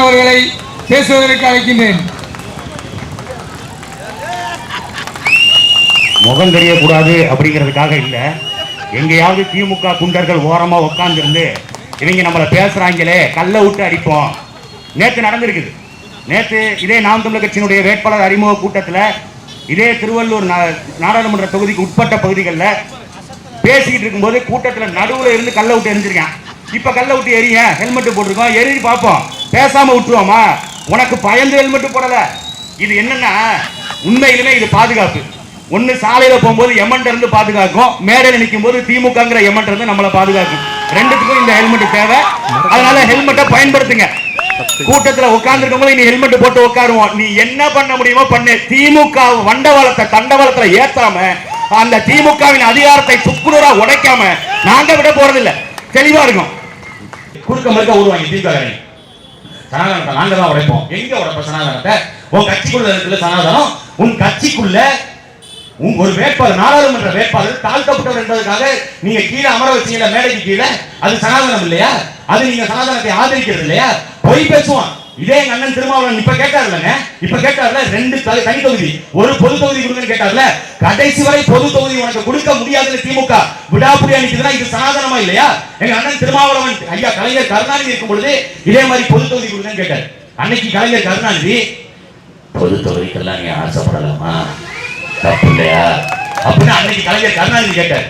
அவர்களை பேசுவதற்கு அழைக்கின்றேன். முகம் தெரியக்கூடாது அப்படிங்கிறதுக்காக இல்ல, எங்கேயாவது திமுக குண்டர்கள் ஓரமா உட்கார்ந்து இவங்க நம்மளை பேசுறாங்களே கல்ல விட்டு அடிப்போம். நேற்று நடந்திருக்குது. நேற்று இதே நாம் தமிழர் கட்சியினுடைய வேட்பாளர் அறிமுக கூட்டத்தில் இதே திருவள்ளூர் நாடாளுமன்ற தொகுதிக்கு உட்பட்ட பகுதிகளில் பேசிக்கிட்டு இருக்கும்போது கூட்டத்தில் நடுவில் இருந்து கல்ல விட்டு எரிஞ்சிருக்கேன். இப்ப கல்ல விட்டு எரிய ஹெல்மெட் போட்டிருக்கோம், எரி பார்ப்போம், பேசாம விட்டுருவோமா? உனக்கு பயந்து ஹெல்மெட் போடல. இது என்னன்னா உண்மையிலுமே இது பாதுகாப்பு. ஒன்னு சாலையில போகும்போது எமன்ட் இருந்து பாதுகாக்கும், மேடையில் நிற்கும் போது திமுகங்கிற எமன்ட் இருந்து நம்மளை பாதுகாக்கும். ரெண்டுத்துக்கும் இந்த ஹெல்மெட் தேவை. அதனால ஹெல்மெட்டை பயன்படுத்துங்க. கூட்டத்தில் உட்கார்ந்து இருக்கவங்களும் நீ ஹெல்மெட் போட்டு உட்காருவோம். நீ என்ன பண்ண முடியுமோ பண்ணு. திமுக வண்டவாளத்தை தண்டவாளத்துல ஏத்தாம அந்த திமுகவின் அதிகாரத்தை சுக்குநூறா உடைக்காம நாங்க விட போறதில்லை. தெளிவா இருக்கும். குறுக்க மறுக்க உருவாங்க திமுக. சனாதனத்தை நாங்க தான் உடைப்போம். எங்க உடைப்ப சனாதனத்தை? உன் கட்சிக்குள்ள இருக்குல்ல சனாதனம். உன் கட்சிக்குள்ள ஒரு வேட்பாளர், நாடாளுமன்ற வேட்பாளர் தாழ்த்தப்பட்டவர் என்பதற்காக நீங்க கீழே அமர வச்சீங்களா மேடைக்கு கீழே, அது சனாதனம் இல்லையா? அது நீங்க சனாதனத்தை ஆதரிக்கிறது இல்லையா? பொய் பேசுவான். இதே எங்க அண்ணன் திருமாவளவன் இப்ப கேட்டார்லங்க, இப்ப கேட்டார்ல 2 தனி தொகுதி, ஒரு பொது தொகுதி கொடுங்கன்னு கேட்டார்ல. கடைசி வரை பொது தொகுதி உனக்கு கொடுக்க முடியாதுன்னு திமுக விடாப்புடியா நிக்குதுன்னா இது சனாதனமா இல்லையா? எங்க அண்ணன் திருமாவளவன் ஐயா கலைஞர் கருணாநிதி இருக்கும் பொழுது இதே மாதிரி பொது தொகுதி கொடுங்கன்னு கேட்டார். அன்னைக்கு கலைஞர் கருணாநிதி பொது தொகுதிக்கெல்லாம் நீ ஆசைப்படலாமா, தப்பு இல்லையா அப்படின்னு அன்னைக்கு கலைஞர் கருணாநிதி கேட்டார்.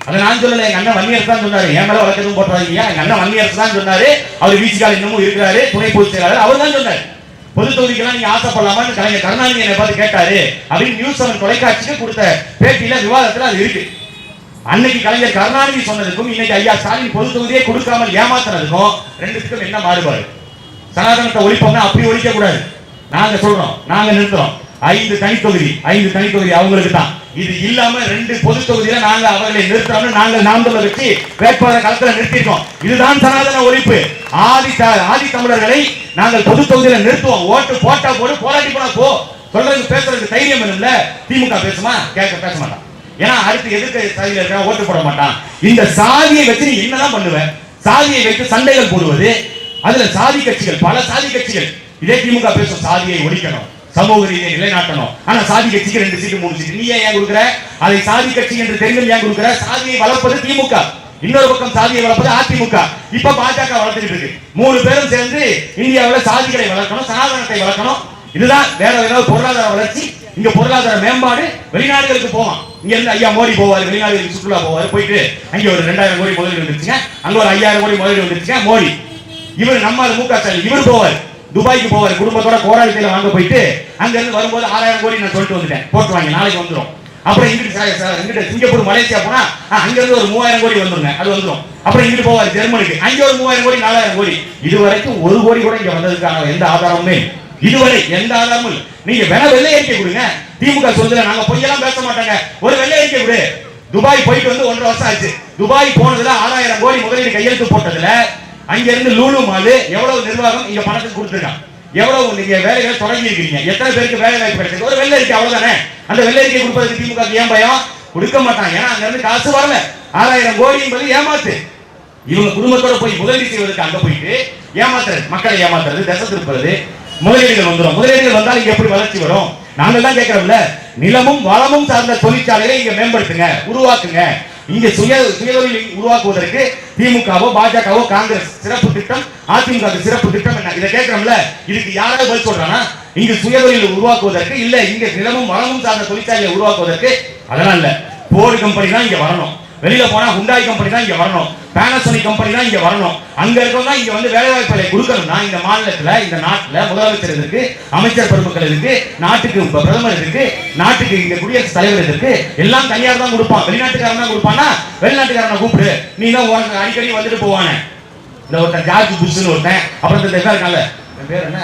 அதை நான் சொல்லல, எங்க அண்ணன் வன்னியரசு தான் சொன்னாரு. என் மேல வழக்கதும் போட்டுறாதீங்க. எங்க அண்ணன் வன்னியரசு தான் சொன்னாரு. அவர் வீச்சுக்கால இன்னமும் இருக்கிறாரு, துணை பொதுச் செயலாளர். அவர் தான் சொன்னார் பொது தொகுதிக்கெல்லாம் நீங்க ஆசைப்படலாமான்னு கலைஞர் கருணாநிதி என்னை பார்த்து கேட்டாரு அப்படின்னு நியூஸ் 7 தொலைக்காட்சிக்கு கொடுத்த பேட்டியில விவாதத்துல அது இருக்கு. அன்னைக்கு கலைஞர் கருணாநிதி சொன்னதுக்கும் இன்னைக்கு ஐயா ஸ்டாலின் பொது தொகுதியே கொடுக்காமல் ஏமாத்துறதுக்கும் ரெண்டுத்துக்கும் என்ன மாறுபாடு? சனாதனத்தை ஒழிப்போம்னா அப்படி ஒழிக்க கூடாது. நாங்க சொல்றோம், நாங்க நிறுத்துறோம். 5 தனி தொகுதி அவங்களுக்கு தான். இது இல்லாம 2 பொது தொகுதியில நாங்க அவர்களை நிறுத்தணும். நாங்கள் நாம் தமிழர் கட்சி வேட்பாளர் களத்தில் நிறுத்திட்டோம். இதுதான் சனாதன ஒழிப்பு. ஆதி தமிழர்களை நாங்கள் பொது தொகுதியில நிறுத்துவோம். ஓட்டு போட்டா போடு, போராட்டி போனா போ. சொல்றதுக்கு பேசுறதுக்கு தைரியம் இல்ல. திமுக பேசுமா? பேச மாட்டான். ஏன்னா அடுத்து எதிர்க்க சாதியில இருக்க ஓட்டு போட மாட்டான். இந்த சாதியை வச்சு நீ என்னதான் பண்ணுவ? சாதியை வைத்து சண்டைகள் போடுவது. அதுல சாதி கட்சிகள், பல சாதி கட்சிகள் இதே திமுக பேசும் சாதியை ஒழிக்கணும், சமூக ரீதியை நிலைநாட்டணும். ஆனா சாதி கட்சிக்கு 2 சீட்டு 3 சீட்டு. நீ ஏன் கொடுக்குற? அதை சாதி கட்சி என்று தெரிந்து ஏன் கொடுக்குற? சாதியை வளர்ப்பது திமுக, இன்னொரு பக்கம் சாதியை வளர்ப்பது அதிமுக. இப்ப பாஜக வளர்த்துட்டு இருக்கு. 3 பேரும் சேர்ந்து இந்தியாவில் சாதிகளை வளர்க்கணும், சனாதனத்தை வளர்க்கணும். இதுதான். வேற ஏதாவது பொருளாதார வளர்ச்சி, இங்க பொருளாதார மேம்பாடு. வெளிநாடுகளுக்கு போவான். இங்க இருந்து ஐயா மோடி போவார், வெளிநாடுகளுக்கு சுற்றுலா போவார். போயிட்டு அங்க ஒரு 2000 கோடி முதலீடு வந்துருச்சுங்க, அங்க ஒரு 5000 கோடி முதலீடு வந்துருச்சுங்க மோடி. இவர் நம்ம முக ஸ்டாலின் இவர் போவார், துபாய்க்கு போவார், குடும்பத்தோட கோராளிக்கையில வாங்க போயிட்டு அங்க இருந்து வரும்போது 6000 கோடி நான் சொல்லிட்டு வந்துட்டேன், போட்டு வாங்க, நாளைக்கு வந்துடும். அப்புறம் இங்கிட்டு சிங்கப்பூர், மலேசியா போனா அங்க இருந்து ஒரு 3000 கோடி வந்துருங்க, அது வந்துடும். அப்புறம் இங்கிட்டு போவார் ஜெர்மனிக்கு, அங்க ஒரு 3000 கோடி 4000 கோடி. இதுவரைக்கும் 1 கோடி கூட இங்க வந்ததுக்கான எந்த ஆதாரமுமே இதுவரை எந்த ஆதாரமும் இல்லை. நீங்க வெள்ளை அறிக்கை கொடுங்க. திமுக சொல்றதுல நாங்க பொய்யெல்லாம் பேச மாட்டாங்க. ஒரு வெள்ளை அறிக்கை கொடு. துபாய் போயிட்டு வந்து 1.5 வருஷம் ஆச்சு. துபாய் போனதுல 6000 கோடி முதலீடு கையெழுத்து போட்டதுல அங்க இருந்து லூலு மாலு எவ்வளவு நிர்வாகம் இங்க பணத்துக்கு கொடுத்துருக்காங்க, எவ்வளவு நீங்க வேலைகளை தொடங்கி இருக்கீங்க, எத்தனை பேருக்கு வேலை வாய்ப்பு கிடைச்சது? ஒரு வெள்ளை அறிக்கை, அவ்வளவுதானே. அந்த வெள்ளை அறிக்கை கொடுப்பதற்கு திமுக ஏன் பயம்? கொடுக்க மாட்டாங்க. ஏன்னா அங்க இருந்து காசு வரல. 6000 கோடி என்பது ஏமாத்து. இவங்க குடும்பத்தோட போய் முதலீடு செய்வதற்கு அங்க போயிட்டு ஏமாத்துறது, மக்களை ஏமாத்துறது, திசை திருப்புறது. முதலீடுகள் வந்துடும். முதலீடுகள் வந்தால் இங்க எப்படி வளர்ச்சி வரும்? நாங்கள் தான் கேட்கிறோம்ல, நிலமும் வளமும் சார்ந்த தொழிற்சாலைகளை இங்க மேம்படுத்துங்க, உருவாக்குங்க. இங்க சுயதொழில் உருவாக்குவதற்கு திமுகவோ பாஜகவோ காங்கிரஸ் சிறப்பு திட்டம், அதிமுக சிறப்பு திட்டம் என்ன? இதை கேட்கிறோம்ல, இதுக்கு யாராவது பதில் சொல்றானா? இங்க சுயதொழில் உருவாக்குவதற்கு இல்ல, இங்க நிலமும் வளமும் சார்ந்த தொழிற்சாலையை உருவாக்குவதற்கு. அதெல்லாம் இல்ல. போர்டு கம்பெனி தான் இங்க வரணும், வெளியில போனா ஹுண்டாய் கம்பெனி தான் இங்க வரணும், பானாசோனிக் கம்பெனி தான் இங்க வரணும். அங்க இருக்கவங்க இங்க வந்து வேலை வாய்ப்புகளை கொடுக்கணும்னா இந்த மாநிலத்துல, இந்த நாட்டுல முதலமைச்சர் இருக்கு, அமைச்சர் பெருமக்கள் இருக்கு, நாட்டுக்கு பிரதமர் இருக்கு, நாட்டுக்கு இங்க குடியரசுத் தலைவர் இருக்கு, எல்லாம் தனியார் தான் கொடுப்பான். வெளிநாட்டுக்காரன் தான் கொடுப்பானா? வெளிநாட்டுக்காரனை கூப்பிடு, நீ தான் அடிக்கடி வந்துட்டு போவானே. இந்த ஒருத்தன் ஜார்ஜ் புஷ்னு ஒருத்தன், அப்புறம் இந்த பேர் என்ன,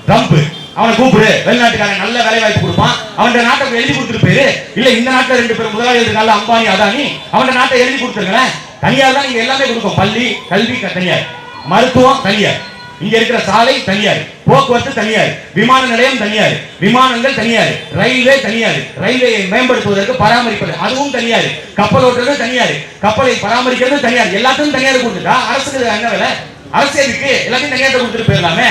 ட்ரம்ப், அவனை கூப்பிடு. வெளிநாட்டுக்காரன் நல்ல வேலை வாய்ப்பு கொடுப்பான். அவன் நாட்டை எழுதி கொடுத்துட்டு போயிரு. இல்ல இந்த நாட்டில் 2 பேர் முதலாளிகள் இருக்காங்க, அம்பானி அதானி, அவன் நாட்டை எழுதி கொடுத்துருங்களேன். தனியார் தான் இங்க எல்லாமே கொடுக்கும். பள்ளி கல்வி தனியார், மருத்துவம் தனியார், இங்க இருக்கிற சாலை தனியார், போக்குவரத்து தனியார், விமான நிலையம் தனியார், விமானங்கள் தனியார், ரயில்வே தனியார், ரயில்வேயை மேம்படுத்துவதற்கு பராமரிப்பது அதுவும் தனியார், கப்பல் ஓட்டுறது தனியார், கப்பலை பராமரிக்கிறது தனியார். எல்லாத்தையும் தனியார் கொடுத்துட்டா அரசுக்கு என்ன வேலை? அரசியலுக்கு எல்லாத்தையும் தனியார் கொடுத்துட்டு போயிடலாமே.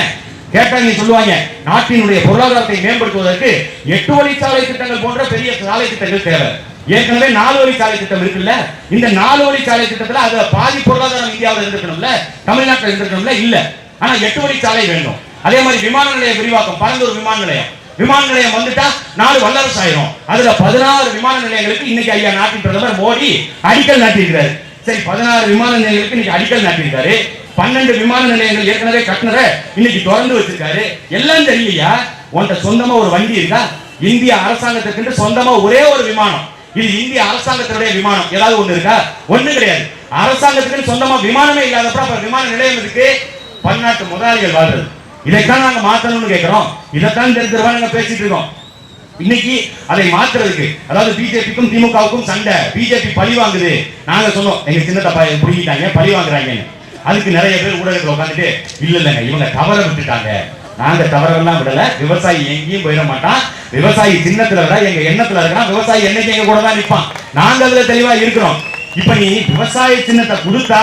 கேட்டா நீங்க சொல்லுவாங்க நாட்டினுடைய பொருளாதாரத்தை மேம்படுத்துவதற்கு 8 வழிச்சாலை திட்டங்கள் போன்ற பெரிய சாலை திட்டங்கள் தேவை. ஏற்கனவே 4 வழிச்சாலை திட்டம் இருக்குல்ல, இந்த 4 வழிச்சாலை திட்டத்துல அது பாதி பொருளாதாரம் இந்தியாவில் இருந்திருக்கணும்ல, தமிழ்நாட்டில் இருந்திருக்கணும்ல, இல்ல. ஆனா 8 வழிச்சாலை வேண்டும். அதே மாதிரி விமான நிலைய விரிவாக்கம், பரந்தூர் விமான நிலையம் வந்துட்டா நாடு வல்லரசு ஆயிரும். அதுல 16 விமான நிலையங்களுக்கு இன்னைக்கு ஐயா நாட்டின் பிரதமர் மோடி அடிக்கல் நாட்டியிருக்காரு. சரி, 16 விமான நிலையங்களுக்கு இன்னைக்கு அடிக்கல் நாட்டியிருக்காரு. 12 விமான நிலையங்கள் ஏற்கனவே கட்டினத இன்னைக்கு திறந்து வச்சிருக்காரு. எல்லாம் தெரியலையா? உன்கிட்ட சொந்தமா ஒரு வண்டி இருக்கா? இந்திய அரசாங்கத்துக்கு சொந்தமா ஒரே ஒரு விமானம், இது இந்திய அரசாங்கத்தினுடைய விமானம் ஏதாவது ஒண்ணு இருக்கா? ஒண்ணு கிடையாது. அரசாங்கத்துக்கு சொந்தமா விமானமே இல்லாதப்ப அப்ப விமான நிலையம் இருக்கு, பன்னாட்டு முதலாளிகள் வாழ்றது. இதைத்தான் நாங்க மாத்தணும்னு கேட்கிறோம். இதைத்தான் தெரிஞ்சிருவா நாங்க பேசிட்டு இருக்கோம். இன்னைக்கு அதை மாத்துறதுக்கு, அதாவது பிஜேபிக்கும் திமுகவுக்கும் சண்டை, பிஜேபி பழி வாங்குது. நாங்க சொன்னோம் எங்க சின்னத்தை புடிங்கிட்டாங்க, பழி வாங்குறாங்க. அதுக்கு நிறைய பேர் ஊடகத்தில் உட்காந்துட்டு இல்லைங்க இவங்க தவற விட்டுட்டாங்க. நாங்க தவறெல்லாம் விடல. விவசாயி எங்கேயும் போயிட மாட்டான். விவசாயி சின்னத்துல விட எங்க எண்ணத்துல இருக்கான். விவசாயி என்னைக்கு எங்க கூட தான் நிற்பான். நாங்க அதுல தெளிவா இருக்கிறோம். இப்ப நீ விவசாய சின்னத்தை கொடுத்தா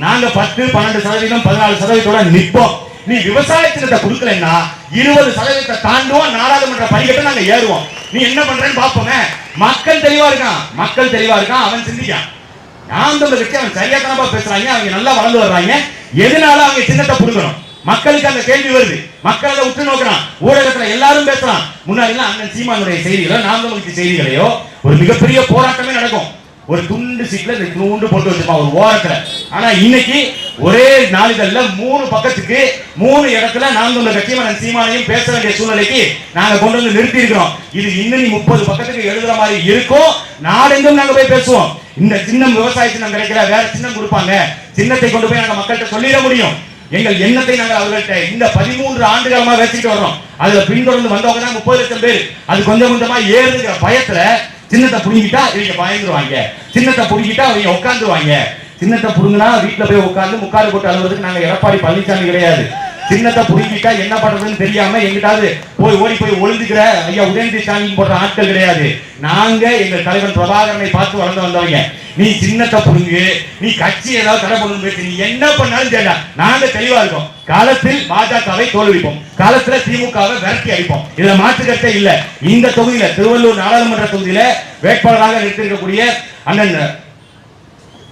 நாங்க 10, 12%, 14% நிற்போம். நீ விவசாய சின்னத்தை கொடுக்கலன்னா 20% தாண்டுவோம். நாடாளுமன்ற படிக்கட்டு நாங்க ஏறுவோம். நீ என்ன பண்றேன்னு பாப்போமே. மக்கள் தெளிவா இருக்கான். அவன் சிந்திக்கான். நான் கட்சி அவன் சரியா தானப்பா பேசுறாங்க. அவங்க நல்லா வளர்ந்து வர்றாங்க. எதனால அவங்க சின்னத்தை புடுங்கணும்? மக்களுக்கு அந்த கேள்வி வருது. மக்கள் அதை உற்று நோக்கிறான். ஊடகத்துல எல்லாரும் பேசுறான். முன்னாடி எல்லாம் அண்ணன் சீமானுடைய செய்திகளோ, நாம் தமிழ் செய்திகளையோ ஒரு மிகப்பெரிய போராட்டமே நடக்கும். ஒரு துண்டு சீட்ல இந்த துண்டு போட்டு வச்சிருப்பான் ஒரு ஓரத்துல. ஆனா இன்னைக்கு ஒரே நாளிதழ்ல 3 பக்கத்துக்கு 3 இடத்துல நாம் தமிழ் கட்சியும் அண்ணன் சீமானையும் பேச வேண்டிய சூழ்நிலைக்கு நாங்க கொண்டு வந்து நிறுத்தி இருக்கிறோம். இது இன்னும் 30 பக்கத்துக்கு எழுதுற மாதிரி இருக்கும். நாடெங்கும் நாங்க போய் பேசுவோம். இந்த சின்னம் விவசாய சின்னம் கிடைக்கல, வேற சின்னம் கொடுப்பாங்க. சின்னத்தை கொண்டு போய் நாங்க மக்கள்கிட்ட சொல்லிட முடியும். எங்கள் எண்ணத்தை நாங்கள் அவர்கள்ட்ட இந்த 13 ஆண்டுகளமா வச்சுட்டு வர்றோம். அதுல பின்தொடர்ந்து வந்தவங்க தான் 30 லட்சம் பேர். அது கொஞ்சம் கொஞ்சமா ஏறுங்கிற பயத்துல சின்னத்தை புடுங்கிட்டா இவங்க பயந்துருவாங்க, சின்னத்தை புடுங்கிட்டா அவங்க உட்காந்துருவாங்க. சின்னத்தை புடுங்கினா வீட்டுல போய் உட்காந்து முக்காடு போட்டு அழுவதுக்கு நாங்க எடப்பாடி பழனிசாமி கிடையாது. சின்னத்தை புடுங்கிட்டா என்ன பண்றதுன்னு தெரியாம எங்கிட்டாவது ஓடி போய் ஒளிஞ்சுக்கிற ஐயா உதயநிதி ஸ்டாலின் போன்ற ஆட்கள் கிடையாது. நாங்க எங்கள் தலைவர் பிரபாகரனை பார்த்து வளர்ந்து வந்தவங்க. நீ சின்னத்தை புடுங்கு, நீ கட்சி ஏதாவது தடை பண்ணணும் பேசி, நீ என்ன பண்ணாலும் சரி நாங்க தெளிவா இருக்கோம். காலத்தில் பாஜகவை தோல்விப்போம், காலத்துல திமுகவை விரட்டி அடிப்போம். இதுல மாற்றுக்கட்டே இல்ல. இந்த தொகுதியில திருவள்ளூர் நாடாளுமன்ற தொகுதியில வேட்பாளராக நிறுத்திருக்கக்கூடிய அண்ணன்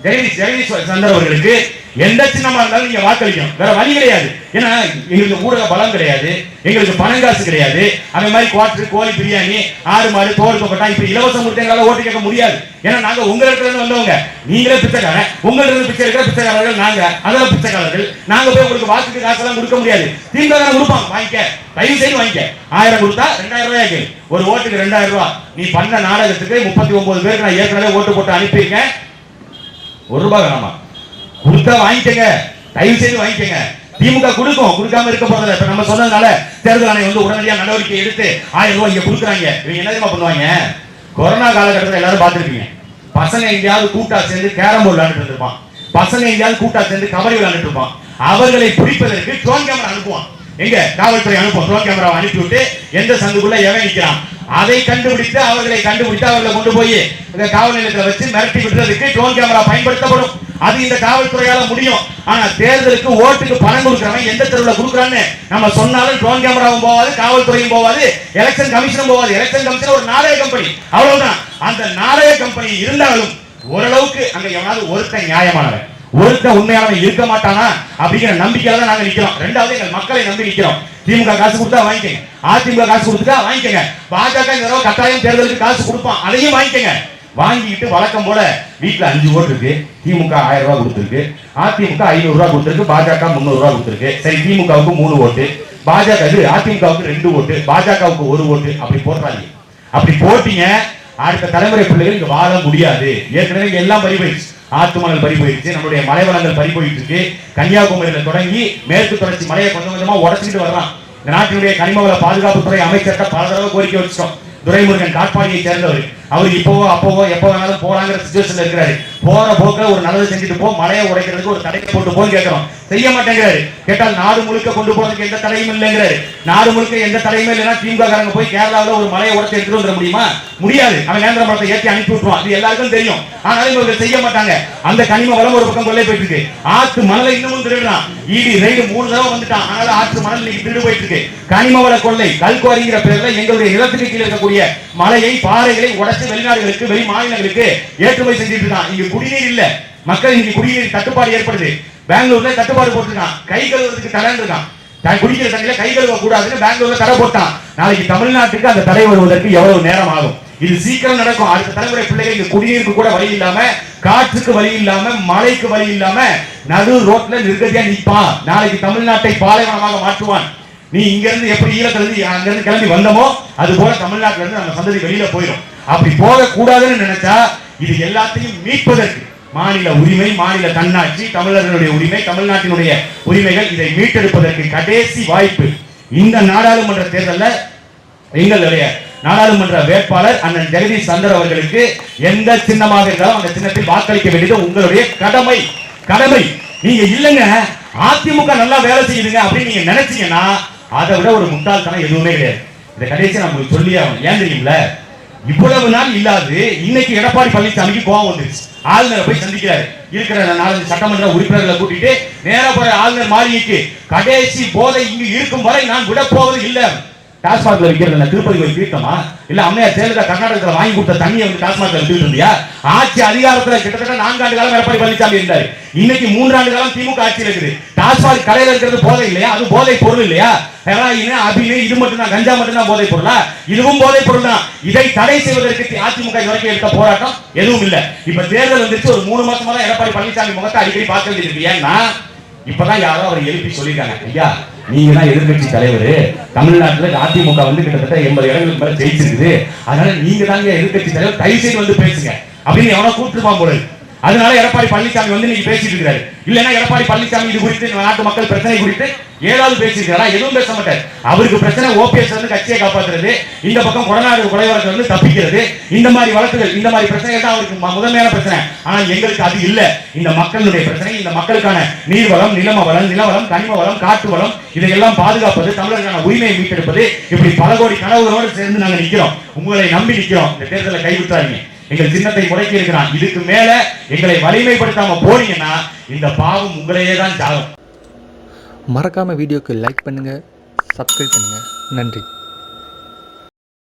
ஜெகதீஷ் சந்தர் அவர்களுக்கு எந்த சின்னமா இருந்தாலும் நீங்க வாக்களிக்கணும். வேற வழி கிடையாது. ஏன்னா எங்களுக்கு ஊடக பலம் கிடையாது, எங்களுக்கு பணம் காசு கிடையாது. அதே மாதிரி குவாட்டர், கோழி பிரியாணி, 6 மாடு, தோல் கொப்பட்டா இப்ப இலவசம் கொடுத்து எங்களால ஓட்டு கேட்க முடியாது. ஏன்னா நாங்க உங்க இடத்துல இருந்து வந்தவங்க. நீங்களே பிச்சைக்காரன், உங்க இருந்து பிச்சை எடுக்கிற பிச்சைக்காரர்கள் நாங்க, அதெல்லாம் பிச்சைக்காரர்கள். நாங்க போய் உங்களுக்கு வாக்குக்கு காசெல்லாம் கொடுக்க முடியாது. திமுக கொடுப்பாங்க, வாங்கிக்க, தயவு செய்து வாங்கிக்க. 1000 கொடுத்தா 2000 ரூபாய்க்கு ஒரு ஓட்டுக்கு 2000 ரூபாய். நீ பண்ண நாடகத்துக்கு 39 பேருக்கு நான் ஏற்கனவே ஓட்டு போட்டு அனுப்பியிருக்கேன். 1 ரூபாய் வேணாமா? கொடுத்தா வாங்கிக்கங்க, தயவு செய்து வாங்கிக்கங்க. திமுக கொடுக்கும், கொடுக்காம இருக்க போறதில்லை. இப்ப நம்ம சொன்னதுனால தேர்தல் ஆணையம் வந்து உடனடியாக நடவடிக்கை எடுத்து 1000 ரூபாய் இங்க கொடுக்குறாங்க. இவங்க என்ன தெரியுமா பண்ணுவாங்க? கொரோனா காலகட்டத்தில் எல்லாரும் பார்த்துருப்பீங்க. பசங்க எங்கேயாவது கூட்டா சேர்ந்து கேரம் போர்டு விளையாண்டுட்டு இருப்பான், பசங்க எங்கேயாவது கூட்டா சேர்ந்து கபடி விளையாண்டுட்டு இருப்பான். அவர்களை பிடிப்பதற்கு ட்ரோன் கேமரா அனுப்புவான். எங்க காவல்துறை அனுப்பும். ட்ரோன் கேமராவை அனுப்பிவிட்டு எந்த சந்துக்குள்ள எவன் நிற்கிறான் அதை கண்டுபிடித்து அவர்களை கொண்டு போய் காவல் நிலையத்தில் வச்சு மிரட்டி விடுறதுக்கு ட்ரோன் கேமரா பயன்படுத்தப்படும். அது இந்த காவல்துறையால முடியும். ஆனா தேர்தலுக்கு ஓட்டுக்கு பணம் கொடுக்கறவன் எந்த தெருவில் கொடுக்குறான்னு நம்ம சொன்னாலும் ட்ரோன் கேமராவும் போவாது, காவல்துறையும் போவாது, எலெக்ஷன் கமிஷனும் போவாது. எலெக்ஷன் கமிஷன் ஒரு நாடக கம்பெனி, அவ்வளவுதான். அந்த நாடக கம்பெனி இருந்தாலும் ஓரளவுக்கு அங்க எவனாவது ஒருத்தன் நியாயமானவன், ஒருத்தன் உண்மையானவன் இருக்க மாட்டானா அப்படிங்கிற நம்பிக்கையில தான் நாங்க நிக்கிறோம். ரெண்டாவது எங்கள் மக்களை நம்பி நிக்கிறோம். திமுக காசு கொடுத்தா வாங்கிக்கங்க, அதிமுக காசு கொடுத்தா வாங்கிக்கங்க, பாஜக இந்த தடவை கட்டாயம் தேர்தலுக்கு காசு கொடுப்பான், அதையும் வாங்கிக்கங்க. வாங்கிட்டு வழக்கம் போல வீட்டுல 5 ஓட்டு இருக்கு, திமுக 1000 ரூபாய் கொடுத்திருக்கு, அதிமுக 500 ரூபாய் கொடுத்திருக்கு, பாஜக 300 ரூபாய் கொடுத்திருக்கு. சரி, திமுகவுக்கு 3 ஓட்டு, பாஜக அதிமுகவுக்கு 2 ஓட்டு, பாஜகவுக்கு 1 ஓட்டு. அப்படி போடுறாங்க. அப்படி போட்டீங்க, அடுத்த தலைமுறை பிள்ளைகள் இங்க வாழ முடியாது. ஏற்கனவே எல்லாம் பறி போயிடுச்சு. ஆத்துமணல் பறி போயிடுச்சு, நம்மளுடைய மலைவளங்கள் பறி போயிட்டு இருக்கு. கன்னியாகுமரியில தொடங்கி மேற்கு தொடர்ச்சி மலையை கொஞ்சம் கொஞ்சமா உடச்சிட்டு வர்றான். இந்த நாட்டினுடைய கனிமவள பாதுகாப்புத்துறை அமைச்சர்கிட்ட பல தடவை கோரிக்கை வச்சிட்டோம். துரைமுருகன் காட்பாடியை சேர்ந்தவர். அவர் இப்போவோ அப்போவோ எப்போ வேணாலும் போறாங்கிற சிச்சுவேஷன்ல இருக்கிறாரு. போற போக்குல ஒரு நல்லது செஞ்சுட்டு போ, மலையை உடைக்கிறதுக்கு ஒரு தடையை போட்டு போன்னு கேட்கிறோம். செய்ய மாட்டேங்கிறாரு. கேட்டால் நாடு முழுக்க கொண்டு போறதுக்கு எந்த தடையும் இல்லைங்கிறாரு. நாடு முழுக்க எந்த தடையுமே இல்லைன்னா திமுக காரங்க போய் கேரளாவில் ஒரு மலையை உடைச்சு எடுத்துட்டு வந்துட முடியுமா? முடியாது. அவன் நேந்திர மரத்தை ஏற்றி அனுப்பி விட்டுருவான். இது எல்லாருக்கும் தெரியும். ஆனாலும் இவர்கள் செய்ய மாட்டாங்க. அந்த கனிம வளம் ஒரு பக்கம் கொள்ளை போயிட்டு இருக்கு. ஆற்று மணலை இன்னமும் திருடுறான். ஈடி ரைடு 3 தடவை வந்துட்டான். ஆனாலும் ஆற்று மணல் இன்னைக்கு திருடு போயிட்டு இருக்கு. கனிம வள கொள்ளை கல்குவாரிங்கிற பேர்ல எங்களுடைய நிலத்துக்கு கீழே இருக்கக்கூடிய மலையை பாறைகளை உடைச்சு வெளிநாடுகளுக்கு வெளி மாநிலங்களுக்கு ஏற்றுமதி செஞ்சுட்டு இருக்கான். இங்க குடிநீர் இல்ல. மக்கள் இங்க குடிநீர் தட்டுப்பாடு ஏற்படுது. பெங்களூர்ல தட்டுப்பாடு போட்டுருக்கான். கை கழுவுறதுக்கு தடை இருக்கான். குடிக்கிற தண்ணியில கை கழுவ கூடாதுன்னு பெங்களூர்ல தடை போட்டான். நாளைக்கு தமிழ்நாட்டுக்கு அந்த தடை வருவதற்கு எவ்வளவு நேரம் ஆகும்? இது சீக்கிரம் நடக்கும். அடுத்த தலைமுறை பிள்ளைகள் இங்க குடிநீருக்கு கூட வழி இல்லாம, காற்றுக்கு வழி இல்லாம, மழைக்கு வழி இல்லாம நடு ரோட்ல நிர்கதியா நிற்பான். நாளைக்கு தமிழ்நாட்டை பாலைவனமாக மாற்றுவான். நீ இங்க இருந்து எப்படி ஈழத்துல இருந்து அங்க இருந்து கிளம்பி வந்தமோ அது போல தமிழ்நாட்டுல இருந்து நம்ம சந்ததி வெளியில போயிடும். அப்படி போக கூடாதுன்னு நினைச்சா இது எல்லாத்தையும் மீட்பதற்கு மாநில உரிமை, மாநில தன்னாட்சி, தமிழர்களுடைய உரிமை, தமிழ்நாட்டினுடைய உரிமைகள், இதை மீட்டெடுப்பதற்கு கடைசி வாய்ப்பு. இந்த நாடாளுமன்ற தேர்தலில் எங்களுடைய நாடாளுமன்ற வேட்பாளர் அண்ணன் ஜெகதீஷ் சந்தர் அவர்களுக்கு எந்த சின்னமாக இருந்தாலும் அந்த சின்னத்தில் வாக்களிக்க வேண்டியது உங்களுடைய கடமை. கடமை. நீங்க இல்லங்க அதிமுக நல்லா வேலை செய்யுதுங்க அப்படின்னு நீங்க நினைச்சீங்கன்னா அதை விட ஒரு முட்டாள்தனம் எதுவுமே கிடையாது. இந்த கடைசி நம்ம சொல்லி ஆகணும். ஏன் தெரியுங்களா? இவ்வளவு நாள் இல்லாது இன்னைக்கு எடப்பாடி பழனிசாமிக்கு கோவம் வந்துருச்சு. ஆளுநரை போய் சந்திக்கிறாரு. இருக்கிற 4 சட்டமன்ற உறுப்பினர்களை கூட்டிட்டு நேரா போற ஆளுநர் மாளிகைக்கு. கடைசி போதை இங்கு இருக்கும் வரை நான் விட போவது இல்லை. டாஸ்மாக்ல விற்கிறது திருப்பதி போய் தீர்த்தமா? இல்ல அம்மையார் ஜெயலலிதா கர்நாடகத்தில் வாங்கி கொடுத்த தண்ணியை வந்து டாஸ்மாக்ல வித்துட்டு இருந்தியா? ஆட்சி அதிகாரத்துல கிட்டத்தட்ட 4 ஆண்டு காலம் எடப்பாடி பழனிசாமி இருந்தாரு. இன்னைக்கு 3 ஆண்டு காலம் திமுக ஆட்சியில் இருக்குது. டாஸ்மாக் கடையில இருக்கிறது போதை இல்லையா? அது போதை பொருள் இல்லையா? ஹெராயின், அபினு, இது மட்டும் தான், கஞ்சா மட்டும் தான் போதை பொருளா? இதுவும் போதை பொருள் தான். இதை தடை செய்வதற்கு அதிமுக இதுவரைக்கும் எடுத்த போராட்டம் எதுவும் இல்ல. இப்ப தேர்தல் வந்துச்சு. ஒரு 3 மாசமா தான் எடப்பாடி பழனிசாமி முகத்தை அடிக்கடி பார்க்க வேண்டியது இருக்கு. ஏன்னா இப்பதான் யாரோ அவர் எழுப்பி சொல்லியிருக்காங்க, ஐயா நீங்க தான் எதிர்கட்சி தலைவர், தமிழ்நாட்டில் அதிமுக வந்து கிட்டத்தட்ட 80 இடங்களுக்கு மேல ஜெயிச்சிருக்குது, அதனால நீங்க தாங்க எதிர்கட்சி தலைவர், தயவு செய்து வந்து பேசுங்க அப்படின்னு எவனோ கூப்பிட்டுருப்பான் போல. அதனால எடப்பாடி பழனிசாமி வந்து நீங்க பேசிட்டு இருக்காரு. இல்லன்னா எடப்பாடி பழனிசாமி இது குறித்து நாட்டு மக்கள் பிரச்சனை குறித்து ஏதாவது பேசியிருக்காரா? எதுவும் பேச மாட்டார். அவருக்கு பிரச்சனை ஓபிஎஸ் வந்து கட்சியை காப்பாற்றுறது, இந்த பக்கம் கொடநாடு கொலை வழக்கு வந்து தப்பிக்கிறது, இந்த மாதிரி வழக்குகள், இந்த மாதிரி பிரச்சனைகள் தான் அவருக்கு முதன்மையான பிரச்சனை. ஆனா எங்களுக்கு அது இல்ல. இந்த மக்களுடைய பிரச்சனை, இந்த மக்களுக்கான நீர்வளம், நிலவளம், கனிம வளம், காட்டு வளம், இதையெல்லாம் பாதுகாப்பது, தமிழர்களுக்கான உரிமையை மீட்டெடுப்பது, இப்படி பல கோடி கனவுகளோடு சேர்ந்து நாங்க நிக்கிறோம். உங்களை நம்பி நிக்கிறோம். இந்த தேர்தலை கைவிட்டாங்க. எங்கள் சின்னத்தை முடக்கி இருக்கிறான். இதுக்கு மேல எங்களை வலிமைப்படுத்தாம போனீங்கன்னா இந்த பாவம் உங்களையே தான் சாகும். மறக்காம வீடியோக்கு லைக் பண்ணுங்க, சப்ஸ்கிரைப் பண்ணுங்க. நன்றி.